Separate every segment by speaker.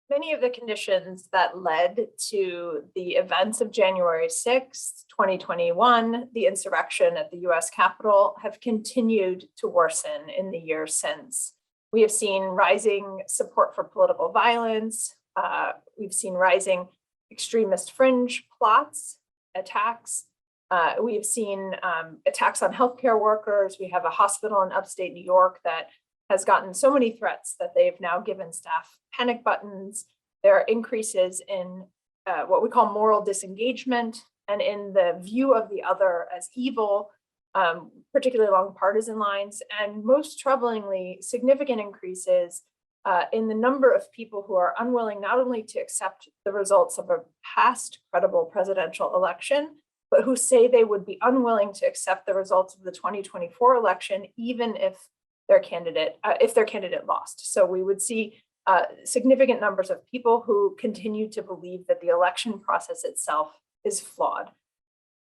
Speaker 1: Many of the conditions that led to the events of January 6th, 2021, the insurrection at the US Capitol, have continued to worsen in the years since. We have seen rising support for political violence. We've seen rising extremist fringe plots, attacks. We've seen attacks on healthcare workers. We have a hospital in upstate New York that has gotten so many threats that they've now given staff panic buttons. There are increases in what we call moral disengagement and in the view of the other as evil, particularly along partisan lines, and most troublingly, significant increases in the number of people who are unwilling not only to accept the results of a past credible presidential election, but who say they would be unwilling to accept the results of the 2024 election, even if their candidate lost. So we would see significant numbers of people who continue to believe that the election process itself is flawed.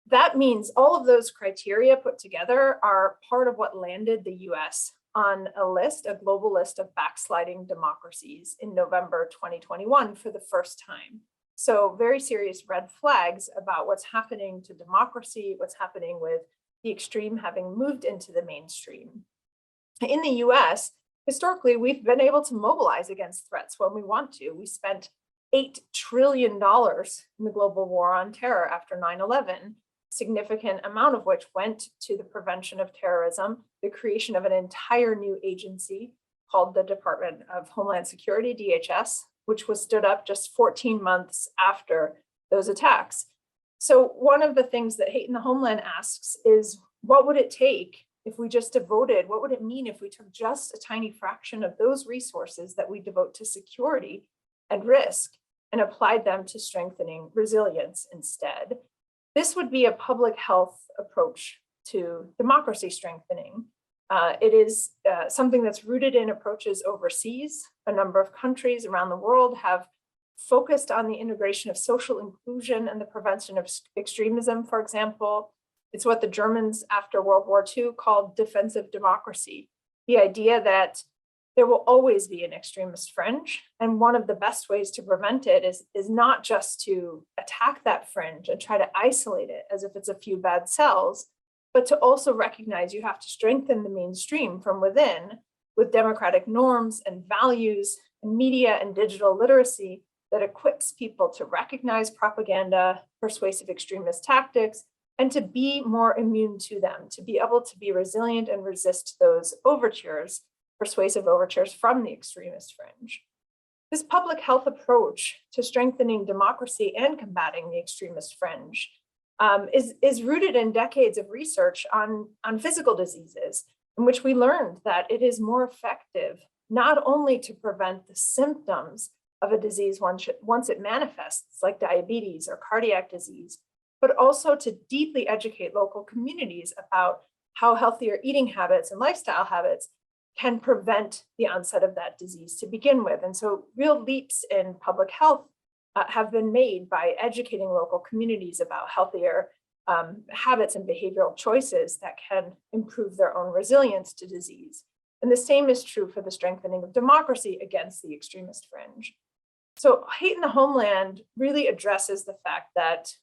Speaker 1: That means all of those criteria put together are part of what landed the US on a global list of backsliding democracies in November 2021 for the first time. So very serious red flags about what's happening to democracy, what's happening with the extreme having moved into the mainstream. In the US, historically, we've been able to mobilize against threats when we want to. We spent $8 trillion in the global war on terror after 9/11, significant amount of which went to the prevention of terrorism, the creation of an entire new agency called the Department of Homeland Security, DHS, which was stood up just 14 months after those attacks. So one of the things that Hate in the Homeland asks is, what would it take if we just devoted, what would it mean if we took just a tiny fraction of those resources that we devote to security and risk and applied them to strengthening resilience instead? This would be a public health approach to democracy strengthening. It is something that's rooted in approaches overseas. A number of countries around the world have focused on the integration of social inclusion and the prevention of extremism, for example. It's what the Germans after World War II called defensive democracy, the idea that there will always be an extremist fringe. And one of the best ways to prevent it is not just to attack that fringe and try to isolate it as if it's a few bad cells, but to also recognize you have to strengthen the mainstream from within with democratic norms and values and media and digital literacy that equips people to recognize propaganda, persuasive extremist tactics, and to be more immune to them, to be able to be resilient and resist those overtures, persuasive overtures from the extremist fringe. This public health approach to strengthening democracy and combating the extremist fringe is rooted in decades of research on physical diseases, in which we learned that it is more effective not only to prevent the symptoms of a disease once it manifests, like diabetes or cardiac disease, but also to deeply educate local communities about how healthier eating habits and lifestyle habits can prevent the onset of that disease to begin with. And so real leaps in public health have been made by educating local communities about healthier habits and behavioral choices that can improve their own resilience to disease. And the same is true for the strengthening of democracy against the extremist fringe. So Hate in the Homeland really addresses the fact that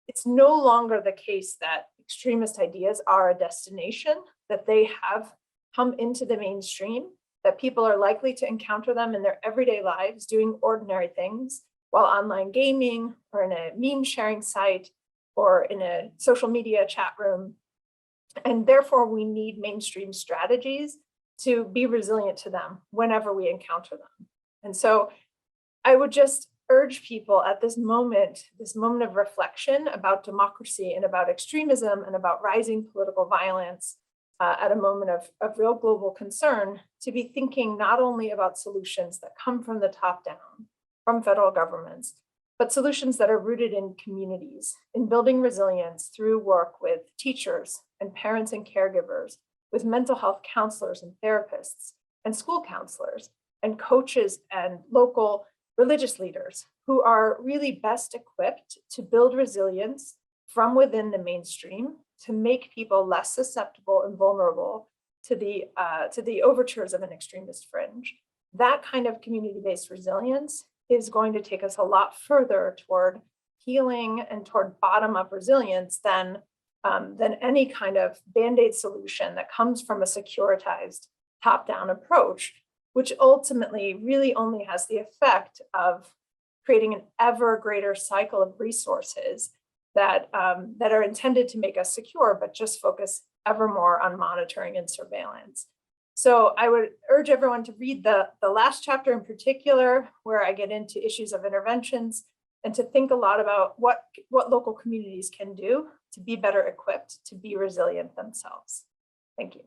Speaker 1: it's no longer the case that extremist ideas are a destination, that they have come into the mainstream, that people are likely to encounter them in their everyday lives doing ordinary things while online gaming or in a meme sharing site or in a social media chat room. And therefore we need mainstream strategies to be resilient to them whenever we encounter them. And so I would just urge people at this moment of reflection about democracy and about extremism and about rising political violence at a moment of real global concern, to be thinking not only about solutions that come from the top down, from federal governments, but solutions that are rooted in communities, in building resilience through work with teachers and parents and caregivers, with mental health counselors and therapists and school counselors and coaches and local religious leaders who are really best equipped to build resilience from within the mainstream to make people less susceptible and vulnerable to the overtures of an extremist fringe. that kind of community-based resilience is going to take us a lot further toward healing and toward bottom-up resilience than any kind of Band-Aid solution that comes from a securitized top-down approach, which ultimately really only has the effect of creating an ever greater cycle of resources that are intended to make us secure, but just focus ever more on monitoring and surveillance. So I would urge everyone to read the last chapter in particular, where I get into issues of interventions, and to think a lot about what local communities can do to be better equipped to be resilient themselves. Thank you.